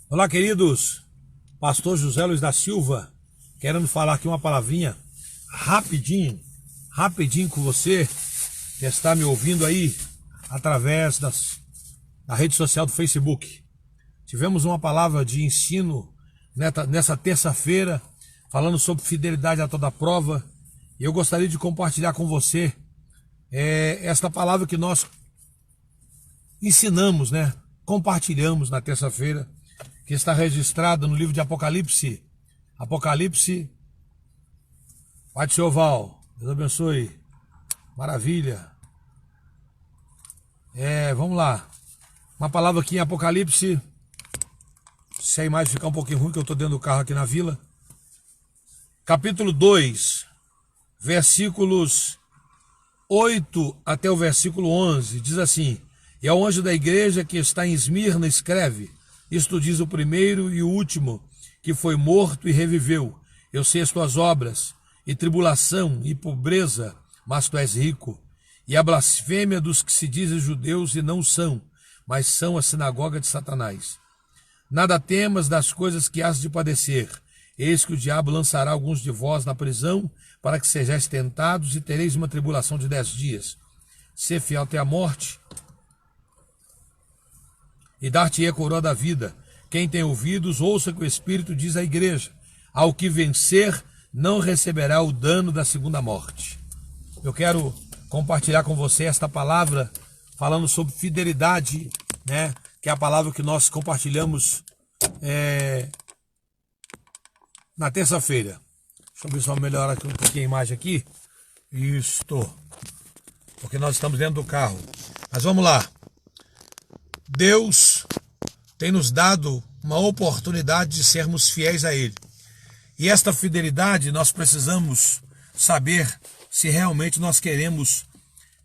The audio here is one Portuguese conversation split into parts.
Olá, queridos. Pastor José Luiz da Silva, querendo falar aqui uma palavrinha rapidinho com você que está me ouvindo aí através da rede social do Facebook. Tivemos uma palavra de ensino nessa terça-feira, falando sobre fidelidade a toda prova. E eu gostaria de compartilhar com você esta palavra que nós ensinamos, compartilhamos na terça-feira, que está registrada no livro de Apocalipse. Apocalipse. Pai do Senhor Val, Deus abençoe. Maravilha. Vamos lá. Uma palavra aqui em Apocalipse. Se a imagem ficar um pouquinho ruim, que eu estou dentro do carro aqui na vila. Capítulo 2, versículos 8 até o versículo 11. Diz assim: E ao anjo da igreja que está em Esmirna escreve: Isto diz o primeiro e o último, que foi morto e reviveu. Eu sei as tuas obras, e tribulação, e pobreza, mas tu és rico. E a blasfêmia dos que se dizem judeus e não são, mas são a sinagoga de Satanás. Nada temas das coisas que has de padecer. Eis que o diabo lançará alguns de vós na prisão, para que sejais tentados, e tereis uma tribulação de 10 dias. Sê fiel até a morte, e dar-te-ei a coroa da vida. Quem tem ouvidos, ouça que o Espírito diz à igreja: ao que vencer, não receberá o dano da segunda morte. Eu quero compartilhar com você esta palavra, falando sobre fidelidade, que é a palavra que nós compartilhamos na terça-feira. Deixa eu ver se eu melhorar aqui um pouquinho a imagem aqui. Isto. Porque nós estamos dentro do carro. Mas vamos lá. Deus tem nos dado uma oportunidade de sermos fiéis a Ele. E esta fidelidade nós precisamos saber se realmente nós queremos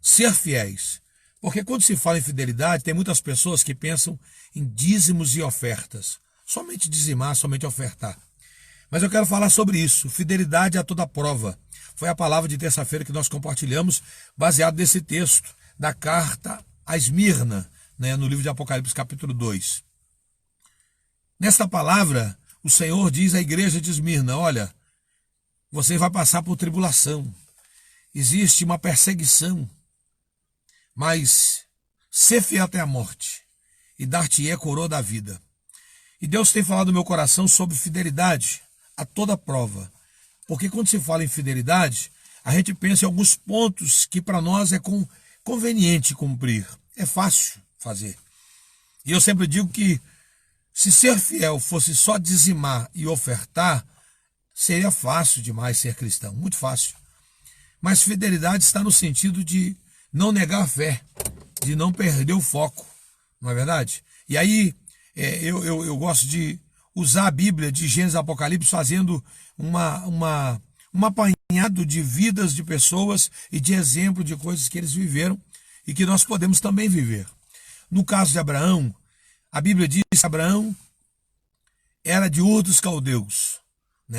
ser fiéis. Porque quando se fala em fidelidade, tem muitas pessoas que pensam em dízimos e ofertas. Somente dizimar, somente ofertar. Mas eu quero falar sobre isso. Fidelidade a toda prova. Foi a palavra de terça-feira que nós compartilhamos, baseado nesse texto da carta a Esmirna, no livro de Apocalipse, capítulo 2. Nesta palavra, o Senhor diz à igreja de Esmirna: olha, você vai passar por tribulação, existe uma perseguição, mas ser fiel até a morte, e dar-te-ei a coroa da vida. E Deus tem falado no meu coração sobre fidelidade a toda prova, porque quando se fala em fidelidade, a gente pensa em alguns pontos que para nós é conveniente cumprir, é fácil fazer. E eu sempre digo que se ser fiel fosse só dizimar e ofertar, seria fácil demais ser cristão, muito fácil. Mas fidelidade está no sentido de não negar a fé, de não perder o foco, não é verdade? E aí eu gosto de usar a Bíblia de Gênesis e Apocalipse fazendo um apanhado de vidas de pessoas e de exemplo de coisas que eles viveram e que nós podemos também viver. No caso de Abraão, a Bíblia diz que Abraão era de Ur dos Caldeus,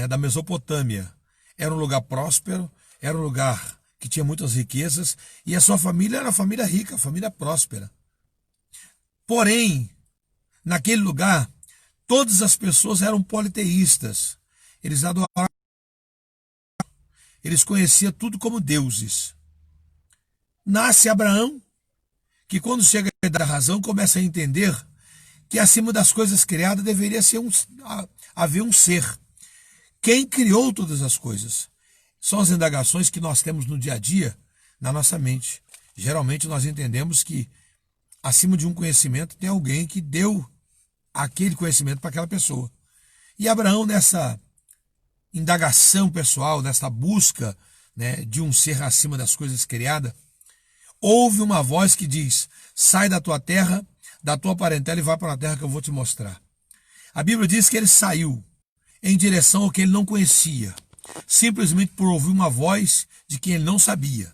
da Mesopotâmia. Era um lugar próspero, era um lugar que tinha muitas riquezas, e a sua família era uma família rica, família próspera. Porém, naquele lugar, todas as pessoas eram politeístas. Eles adoravam, eles conheciam tudo como deuses. Nasce Abraão, que quando chega a idade da razão, começa a entender que acima das coisas criadas deveria haver um ser. Quem criou todas as coisas? São as indagações que nós temos no dia a dia, na nossa mente. Geralmente nós entendemos que acima de um conhecimento tem alguém que deu aquele conhecimento para aquela pessoa. E Abraão, nessa indagação pessoal, nessa busca de um ser acima das coisas criadas, ouve uma voz que diz: sai da tua terra, da tua parentela e vai para a terra que eu vou te mostrar. A Bíblia diz que ele saiu em direção ao que ele não conhecia, simplesmente por ouvir uma voz de quem ele não sabia.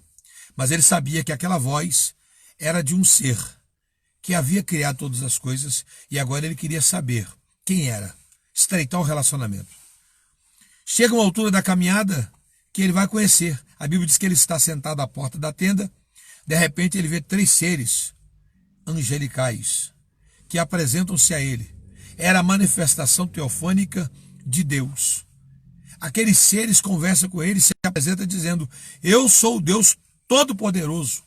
Mas ele sabia que aquela voz era de um ser que havia criado todas as coisas e agora ele queria saber quem era, estreitar o relacionamento. Chega uma altura da caminhada que ele vai conhecer. A Bíblia diz que ele está sentado à porta da tenda. De repente ele vê 3 seres angelicais que apresentam-se a ele. era a manifestação teofânica de Deus. Aqueles seres conversam com ele e se apresentam dizendo: eu sou o Deus Todo-Poderoso.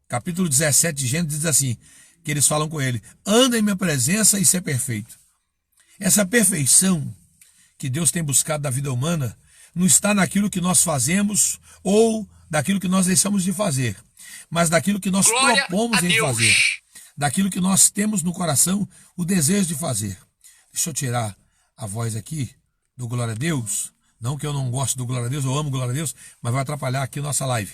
Capítulo 17 de Gênesis diz assim, que eles falam com ele: anda em minha presença e ser perfeito. Essa perfeição que Deus tem buscado da vida humana não está naquilo que nós fazemos ou daquilo que nós deixamos de fazer, mas daquilo que nós propomos em fazer, daquilo que nós temos no coração o desejo de fazer. Deixa eu tirar a voz aqui do Glória a Deus, não que eu não gosto do Glória a Deus, eu amo Glória a Deus, mas vai atrapalhar aqui a nossa live.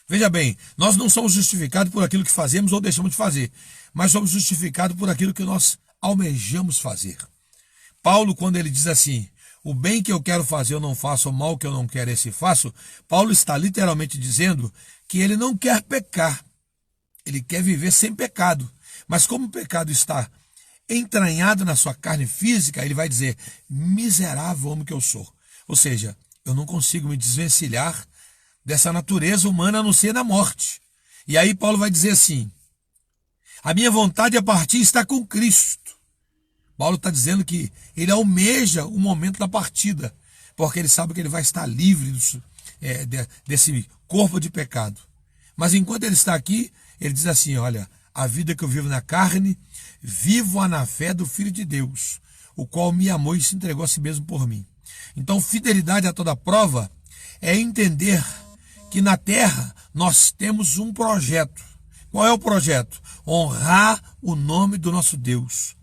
Veja bem, nós não somos justificados por aquilo que fazemos ou deixamos de fazer, mas somos justificados por aquilo que nós almejamos fazer. Paulo, quando ele diz assim: o bem que eu quero fazer eu não faço, o mal que eu não quero esse faço, Paulo está literalmente dizendo que ele não quer pecar, ele quer viver sem pecado. Mas como o pecado está entranhado na sua carne física, ele vai dizer: miserável homem que eu sou. Ou seja, eu não consigo me desvencilhar dessa natureza humana a não ser na morte. E aí Paulo vai dizer assim: a minha vontade a partir está com Cristo. Paulo está dizendo que ele almeja o momento da partida, porque ele sabe que ele vai estar livre desse corpo de pecado. Mas enquanto ele está aqui, ele diz assim: olha, a vida que eu vivo na carne, vivo-a na fé do Filho de Deus, o qual me amou e se entregou a si mesmo por mim. Então, fidelidade a toda prova é entender que na terra nós temos um projeto. Qual é o projeto? Honrar o nome do nosso Deus.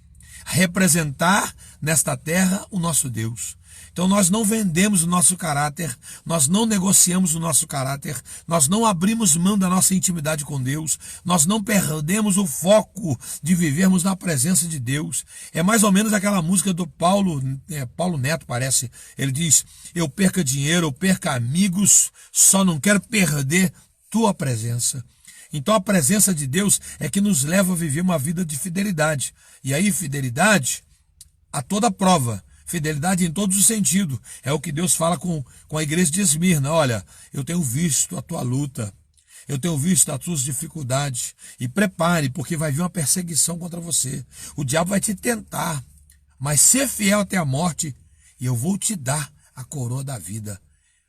Representar nesta terra o nosso Deus. Então nós não vendemos o nosso caráter, nós não negociamos o nosso caráter, nós não abrimos mão da nossa intimidade com Deus, nós não perdemos o foco de vivermos na presença de Deus. É mais ou menos aquela música do Paulo Neto, parece. Ele diz: eu perca dinheiro, eu perca amigos, só não quero perder tua presença. Então a presença de Deus é que nos leva a viver uma vida de fidelidade. E aí fidelidade a toda prova, fidelidade em todos os sentidos. É o que Deus fala com a igreja de Esmirna: olha, eu tenho visto a tua luta, eu tenho visto as tuas dificuldades, e prepare, porque vai vir uma perseguição contra você. O diabo vai te tentar, mas ser fiel até a morte, e eu vou te dar a coroa da vida.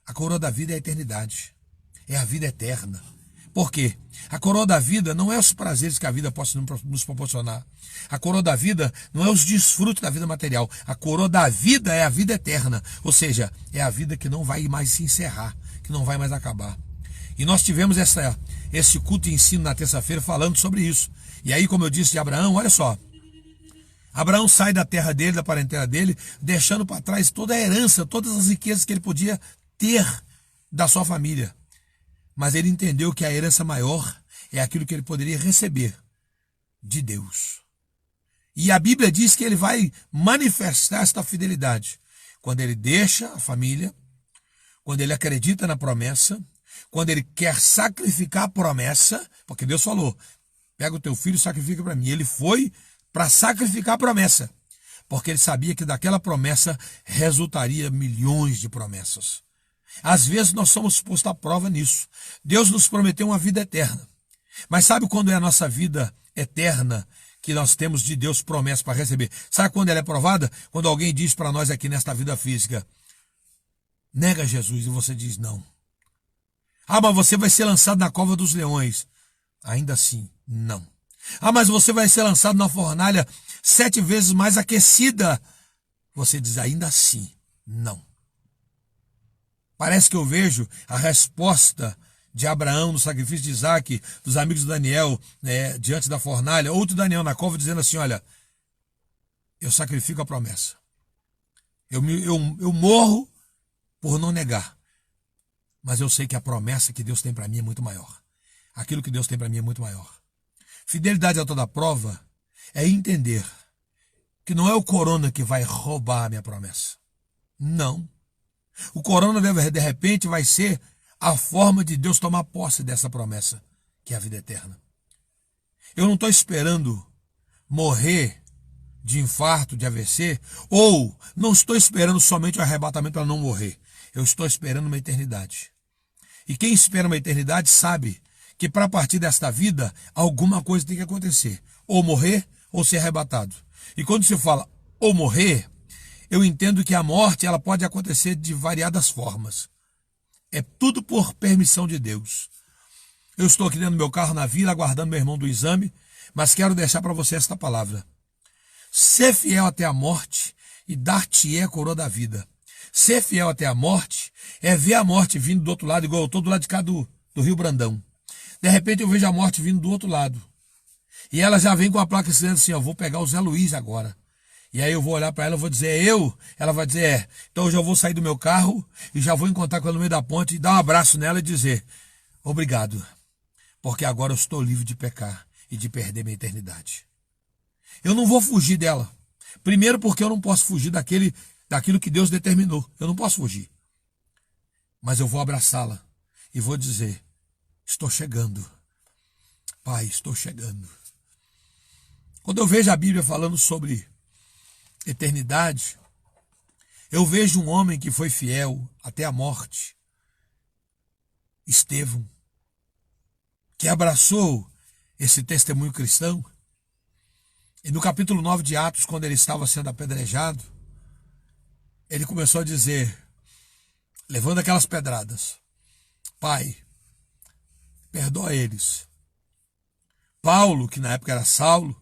A coroa da vida é a eternidade, é a vida eterna. Por quê? A coroa da vida não é os prazeres que a vida possa nos proporcionar. A coroa da vida não é os desfrutos da vida material. A coroa da vida é a vida eterna. Ou seja, é a vida que não vai mais se encerrar, que não vai mais acabar. E nós tivemos esse culto e ensino na terça-feira falando sobre isso. E aí, como eu disse de Abraão, olha só. Abraão sai da terra dele, da parentela dele, deixando para trás toda a herança, todas as riquezas que ele podia ter da sua família. Mas ele entendeu que a herança maior é aquilo que ele poderia receber de Deus. E a Bíblia diz que ele vai manifestar esta fidelidade quando ele deixa a família, quando ele acredita na promessa, quando ele quer sacrificar a promessa, porque Deus falou: pega o teu filho e sacrifica para mim. Ele foi para sacrificar a promessa, porque ele sabia que daquela promessa resultaria milhões de promessas. Às vezes nós somos postos à prova nisso. Deus nos prometeu uma vida eterna. Mas sabe quando é a nossa vida eterna que nós temos de Deus promessa para receber? Sabe quando ela é provada? Quando alguém diz para nós aqui nesta vida física: nega Jesus, e você diz não. Ah, mas você vai ser lançado na cova dos leões. Ainda assim, não. Ah, mas você vai ser lançado na fornalha 7 vezes mais aquecida. Você diz ainda assim, não. Parece que eu vejo a resposta de Abraão no sacrifício de Isaac, dos amigos de Daniel, diante da fornalha, outro Daniel na cova, dizendo assim: olha, eu sacrifico a promessa. Eu morro por não negar. Mas eu sei que a promessa que Deus tem para mim é muito maior. Aquilo que Deus tem para mim é muito maior. Fidelidade a toda prova é entender que não é o corona que vai roubar a minha promessa. Não. O corona, de repente, vai ser a forma de Deus tomar posse dessa promessa, que é a vida eterna. Eu não estou esperando morrer de infarto, de AVC, ou não estou esperando somente o arrebatamento para não morrer. Eu estou esperando uma eternidade. E quem espera uma eternidade sabe que para partir desta vida, alguma coisa tem que acontecer. Ou morrer, ou ser arrebatado. E quando se fala ou morrer, eu entendo que a morte ela pode acontecer de variadas formas. É tudo por permissão de Deus. Eu estou aqui dentro do meu carro na vila, aguardando meu irmão do exame, mas quero deixar para você esta palavra. Ser fiel até a morte e dar-te-é a coroa da vida. Ser fiel até a morte é ver a morte vindo do outro lado, igual eu estou do lado de cá do Rio Brandão. De repente eu vejo a morte vindo do outro lado. E ela já vem com a placa dizendo assim, vou pegar o Zé Luiz agora. E aí eu vou olhar para ela e vou dizer, é eu? Ela vai dizer, é. Então eu já vou sair do meu carro e já vou encontrar com ela no meio da ponte e dar um abraço nela e dizer, obrigado, porque agora eu estou livre de pecar e de perder minha eternidade. Eu não vou fugir dela. Primeiro porque eu não posso fugir daquilo que Deus determinou. Eu não posso fugir. Mas eu vou abraçá-la e vou dizer, estou chegando. Pai, estou chegando. Quando eu vejo a Bíblia falando sobre eternidade, eu vejo um homem que foi fiel até a morte, Estevão, que abraçou esse testemunho cristão. E no capítulo 9 de Atos, quando ele estava sendo apedrejado, ele começou a dizer, levando aquelas pedradas, Pai, perdoa eles. Paulo, que na época era Saulo,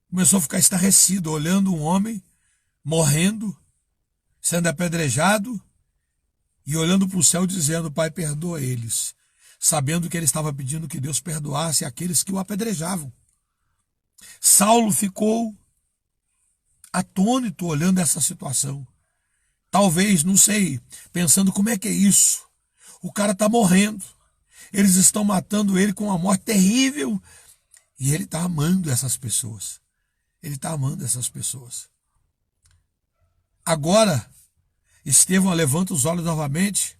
começou a ficar estarrecido, olhando um homem morrendo, sendo apedrejado, e olhando para o céu dizendo, Pai, perdoa eles, sabendo que ele estava pedindo que Deus perdoasse aqueles que o apedrejavam. Saulo ficou atônito olhando essa situação. Talvez, não sei, pensando como é que é isso. O cara está morrendo. Eles estão matando ele com uma morte terrível. E ele está amando essas pessoas. Ele está amando essas pessoas. Agora, Estevão levanta os olhos novamente.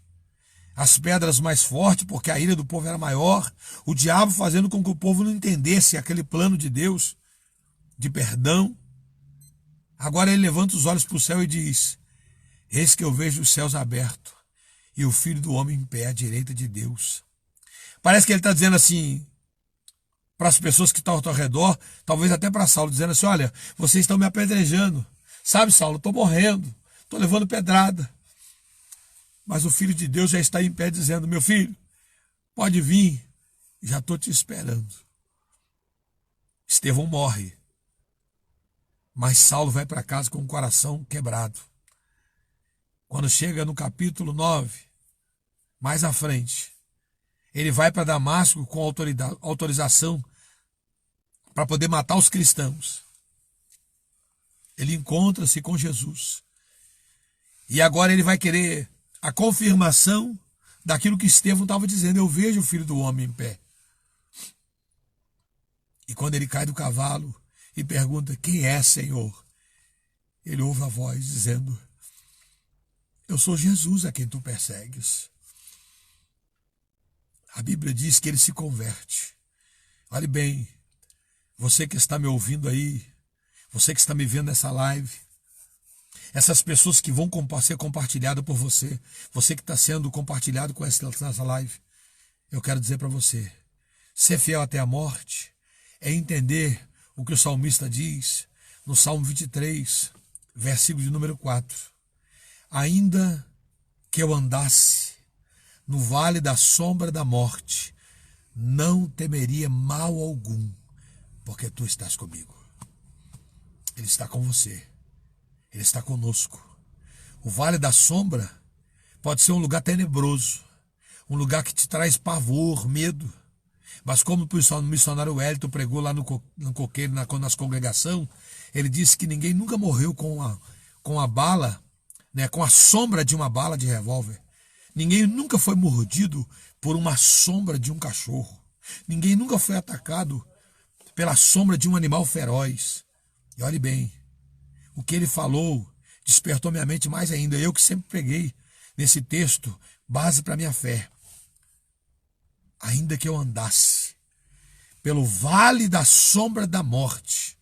As pedras mais fortes, porque a ira do povo era maior. O diabo fazendo com que o povo não entendesse aquele plano de Deus, de perdão. Agora ele levanta os olhos para o céu e diz, eis que eu vejo os céus abertos e o Filho do Homem em pé à direita de Deus. Parece que ele está dizendo assim, para as pessoas que estão ao redor, talvez até para Saulo, dizendo assim, olha, vocês estão me apedrejando. Sabe, Saulo, estou morrendo, estou levando pedrada. Mas o Filho de Deus já está em pé dizendo, meu filho, pode vir, já estou te esperando. Estevão morre. Mas Saulo vai para casa com o coração quebrado. Quando chega no capítulo 9, mais à frente, ele vai para Damasco com autorização para poder matar os cristãos. Ele encontra-se com Jesus. E agora ele vai querer a confirmação daquilo que Estevão estava dizendo. Eu vejo o Filho do Homem em pé. E quando ele cai do cavalo e pergunta, quem é, Senhor? Ele ouve a voz dizendo, eu sou Jesus a quem tu persegues. A Bíblia diz que ele se converte. Olhe bem, você que está me ouvindo aí, você que está me vendo nessa live, essas pessoas que vão ser compartilhadas por você, você que está sendo compartilhado com essa live, eu quero dizer para você, ser fiel até a morte é entender o que o salmista diz no Salmo 23, versículo de número 4. Ainda que eu andasse no vale da sombra da morte, não temeria mal algum, porque tu estás comigo. Ele está com você. Ele está conosco. O vale da sombra pode ser um lugar tenebroso, um lugar que te traz pavor, medo. Mas como o missionário Wellington pregou lá no coqueiro, nas congregação, ele disse que ninguém nunca morreu com a bala, né, com a sombra de uma bala de revólver. Ninguém nunca foi mordido por uma sombra de um cachorro. Ninguém nunca foi atacado pela sombra de um animal feroz. E olhe bem, o que ele falou despertou minha mente mais ainda. Eu que sempre preguei nesse texto, base para minha fé. Ainda que eu andasse pelo vale da sombra da morte.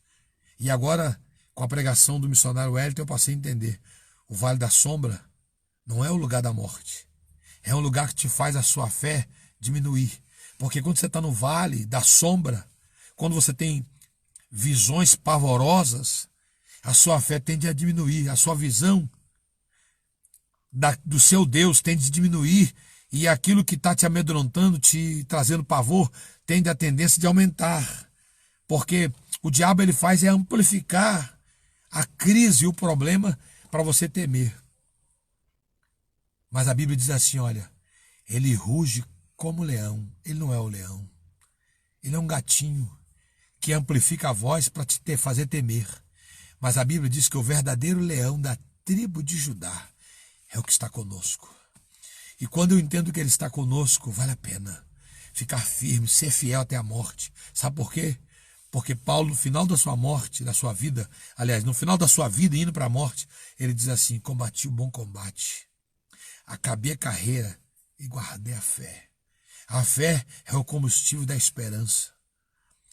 E agora, com a pregação do missionário Wellington, eu passei a entender. O vale da sombra não é o lugar da morte. É um lugar que te faz a sua fé diminuir. Porque quando você está no vale da sombra, quando você tem visões pavorosas, a sua fé tende a diminuir, a sua visão do seu Deus tende a diminuir, e aquilo que está te amedrontando, te trazendo pavor, tende a tendência de aumentar. Porque o diabo ele faz é amplificar a crise e o problema para você temer. Mas a Bíblia diz assim, olha, ele ruge como leão. Ele não é o leão. Ele é um gatinho que amplifica a voz para te fazer temer. Mas a Bíblia diz que o verdadeiro leão da tribo de Judá é o que está conosco. E quando eu entendo que ele está conosco, vale a pena ficar firme, ser fiel até a morte. Sabe por quê? Porque Paulo, no final da sua morte, da sua vida, aliás, no final da sua vida, indo para a morte, ele diz assim, combati o bom combate, acabei a carreira e guardei a fé. A fé é o combustível da esperança.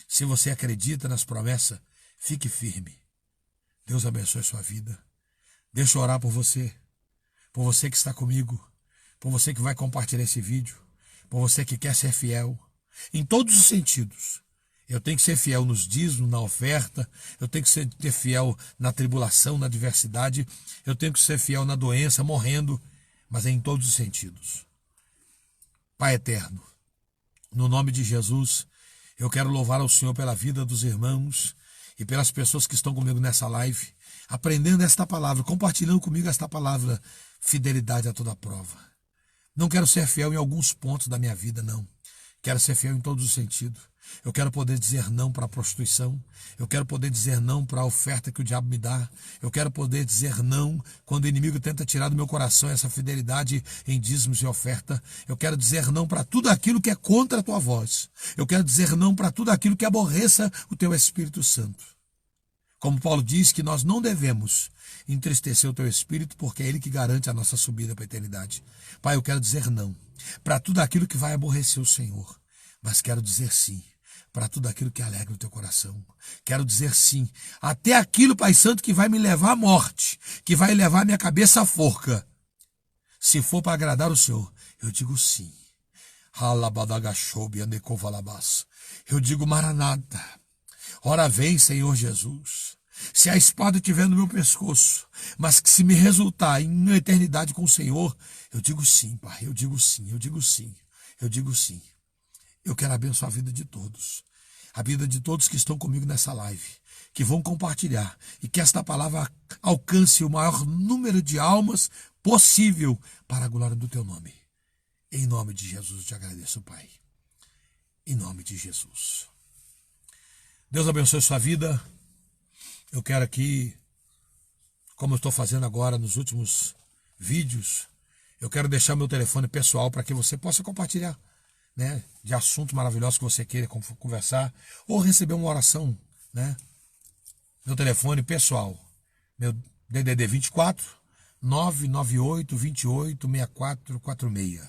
Se você acredita nas promessas, fique firme. Deus abençoe a sua vida. Deixa eu orar por você que está comigo, por você que vai compartilhar esse vídeo, por você que quer ser fiel, em todos os sentidos. Eu tenho que ser fiel nos dízimos, na oferta, eu tenho que ser fiel na tribulação, na adversidade, eu tenho que ser fiel na doença, morrendo, mas é em todos os sentidos. Pai eterno, no nome de Jesus, eu quero louvar ao Senhor pela vida dos irmãos e pelas pessoas que estão comigo nessa live, aprendendo esta palavra, compartilhando comigo esta palavra, fidelidade a toda prova. Não quero ser fiel em alguns pontos da minha vida, não. Quero ser fiel em todos os sentidos. Eu quero poder dizer não para a prostituição. Eu quero poder dizer não para a oferta que o diabo me dá. Eu quero poder dizer não quando o inimigo tenta tirar do meu coração essa fidelidade em dízimos e oferta. Eu quero dizer não para tudo aquilo que é contra a tua voz. Eu quero dizer não para tudo aquilo que aborreça o teu Espírito Santo. Como Paulo diz que nós não devemos entristecer o teu Espírito, porque é ele que garante a nossa subida para a eternidade. Pai, eu quero dizer não para tudo aquilo que vai aborrecer o Senhor, mas quero dizer sim para tudo aquilo que alegra o teu coração. Quero dizer sim, até aquilo, Pai Santo, que vai me levar à morte, que vai levar minha cabeça à forca. Se for para agradar o Senhor, eu digo sim. Eu digo Maranata. Ora vem, Senhor Jesus. Se a espada estiver no meu pescoço, mas que se me resultar em uma eternidade com o Senhor, eu digo sim, Pai, eu digo sim, eu digo sim, eu digo sim. Eu quero abençoar a vida de todos. A vida de todos que estão comigo nessa live, que vão compartilhar. E que esta palavra alcance o maior número de almas possível para a glória do teu nome. Em nome de Jesus eu te agradeço, Pai. Em nome de Jesus. Deus abençoe a sua vida. Eu quero aqui, como eu estou fazendo agora nos últimos vídeos, eu quero deixar meu telefone pessoal para que você possa compartilhar, né, de assuntos maravilhosos que você queira conversar ou receber uma oração, né? Meu telefone pessoal, meu DDD 24 998 28 6446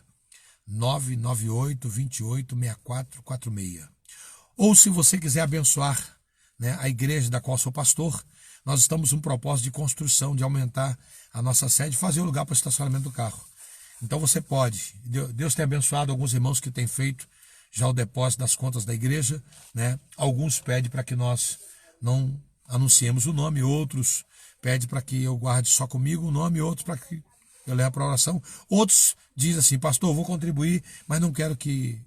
998 28 6446. Ou se você quiser abençoar, né, a igreja da qual sou pastor, nós estamos num propósito de construção, de aumentar a nossa sede, fazer o lugar para o estacionamento do carro. Então você pode. Deus tem abençoado alguns irmãos que têm feito já o depósito das contas da igreja, né? Alguns pedem para que nós não anunciemos o nome, outros pedem para que eu guarde só comigo o nome, outros para que eu leve para a oração. Outros dizem assim, pastor, eu vou contribuir, mas não quero que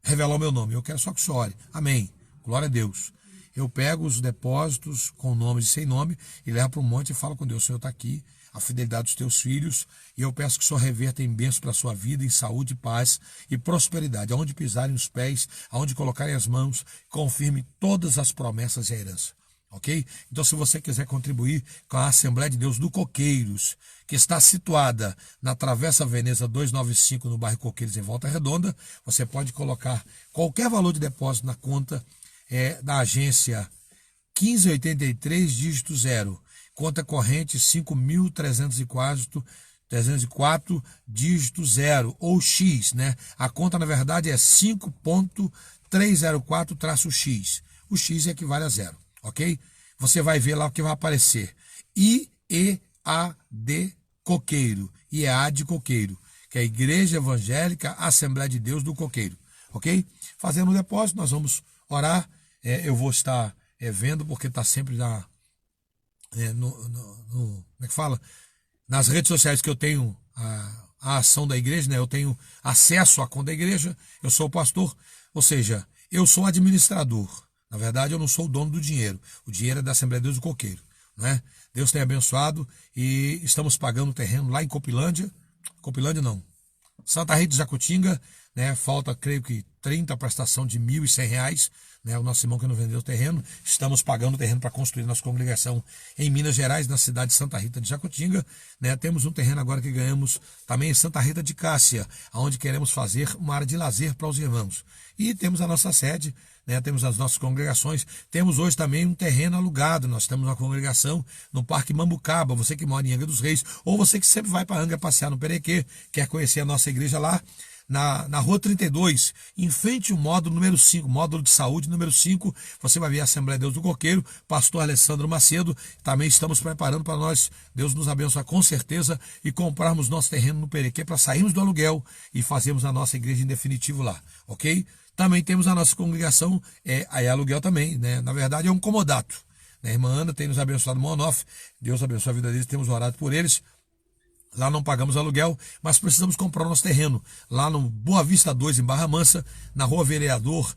revelar o meu nome, eu quero só que o senhor ore. Amém. Glória a Deus. Eu pego os depósitos com nomes e sem nome e levo para um monte e falo com Deus, o Senhor está aqui, a fidelidade dos teus filhos, e eu peço que o Senhor reverta em bênção para a sua vida, em saúde, paz e prosperidade, aonde pisarem os pés, aonde colocarem as mãos, confirme todas as promessas e a herança. Ok? Então, se você quiser contribuir com a Assembleia de Deus do Coqueiros, que está situada na Travessa Veneza 295, no bairro Coqueiros, em Volta Redonda, você pode colocar qualquer valor de depósito na conta da agência 1583, dígito 0. Conta corrente 5.304, dígito 0, ou X, né? A conta, na verdade, é 5.304-X. O X equivale a 0. Ok? Você vai ver lá o que vai aparecer. IEAD Coqueiro. IEAD Coqueiro, que é a Igreja Evangélica Assembleia de Deus do Coqueiro. Ok? Fazendo o depósito, nós vamos orar. Eu vou estar vendo, porque está sempre como é que fala? Nas redes sociais que eu tenho a ação da igreja, né? Eu tenho acesso à conta da igreja, eu sou pastor, ou seja, eu sou administrador. Na verdade, eu não sou o dono do dinheiro. O dinheiro é da Assembleia de Deus do Coqueiro, né? Deus tem abençoado e estamos pagando o terreno lá em Copilândia. Copilândia não. Santa Rita de Jacutinga, né? Falta, creio que 30 para a estação de R$ 1.100, né? O nosso irmão que não vendeu o terreno. Estamos pagando o terreno para construir nossa congregação em Minas Gerais, na cidade de Santa Rita de Jacutinga, né? Temos um terreno agora que ganhamos também em Santa Rita de Cássia, onde queremos fazer uma área de lazer para os irmãos. E temos a nossa sede, né? Temos as nossas congregações. Temos hoje também um terreno alugado. Nós temos uma congregação no Parque Mambucaba. Você que mora em Angra dos Reis, ou você que sempre vai para Angra passear no Perequê, quer conhecer a nossa igreja lá, na Rua 32, em frente ao módulo número 5, módulo de saúde número 5, você vai ver a Assembleia de Deus do Coqueiro, pastor Alessandro Macedo. Também estamos preparando para nós, Deus nos abençoar com certeza, e comprarmos nosso terreno no Perequê para sairmos do aluguel e fazermos a nossa igreja em definitivo lá, ok? Também temos a nossa congregação, aí é aluguel também, né? Na verdade é um comodato, né? A irmã Ana tem nos abençoado no on-off, Deus abençoe a vida deles, temos orado por eles. Lá não pagamos aluguel, mas precisamos comprar o nosso terreno. Lá no Boa Vista 2, em Barra Mansa, na Rua Vereador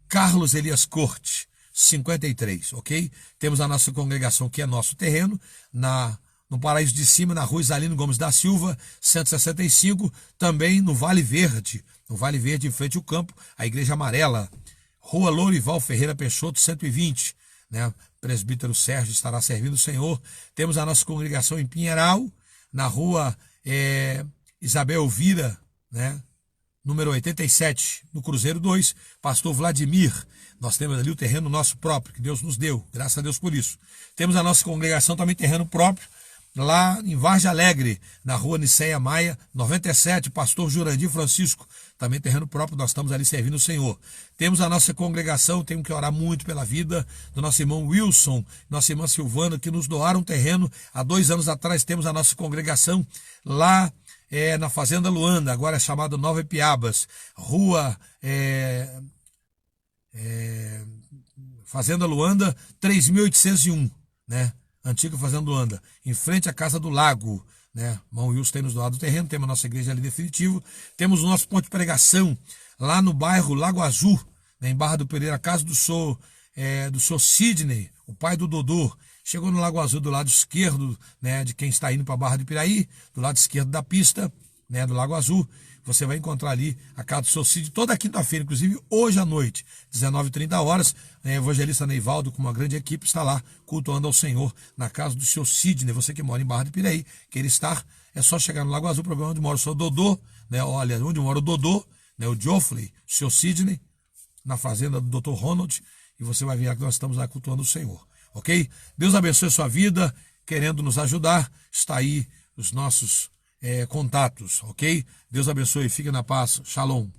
Carlos Elias Corte, 53, ok? Temos a nossa congregação, que é nosso terreno, no Paraíso de Cima, na Rua Isalino Gomes da Silva, 165, também no Vale Verde, em frente ao campo, a Igreja Amarela, Rua Lourival Ferreira Peixoto, 120, né? Presbítero Sérgio estará servindo o Senhor. Temos a nossa congregação em Pinheiral, na Rua Isabel Elvira, né? Número 87, no Cruzeiro 2, pastor Vladimir. Nós temos ali o terreno nosso próprio, que Deus nos deu, graças a Deus por isso. Temos a nossa congregação também terreno próprio, lá em Vargem Alegre, na Rua Niceia Maia, 97, pastor Jurandir Francisco, também terreno próprio, nós estamos ali servindo o Senhor. Temos a nossa congregação, temos que orar muito pela vida do nosso irmão Wilson, nossa irmã Silvana, que nos doaram terreno há 2 anos atrás. Temos a nossa congregação lá na Fazenda Luanda, agora é chamada Nova Epiabas, Rua Fazenda Luanda, 3.801, né? Antiga Fazenda Luanda, em frente à Casa do Lago, né? Irmão Wilson tem nos doado o terreno, temos a nossa igreja ali definitivo. Temos o nosso ponto de pregação lá no bairro Lago Azul, né? Em Barra do Pereira, a casa do senhor Sidney, o pai do Dodô. Chegou no Lago Azul do lado esquerdo, né, de quem está indo para a Barra do Piraí, do lado esquerdo da pista, né, do Lago Azul. Você vai encontrar ali a casa do seu Sidney toda quinta-feira, inclusive hoje à noite, 19h30, evangelista Neivaldo com uma grande equipe está lá cultuando ao Senhor na casa do seu Sidney. Você que mora em Barra do Piraí, quer estar, é só chegar no Lago Azul, programa onde mora o seu Dodô, né? Olha, onde mora o Dodô, né, o Geoffrey, o seu Sidney, na fazenda do Dr. Ronald, e você vai ver que nós estamos lá cultuando o Senhor, ok? Deus abençoe a sua vida, querendo nos ajudar, está aí os nossos contatos, ok? Deus abençoe, fique na paz, shalom.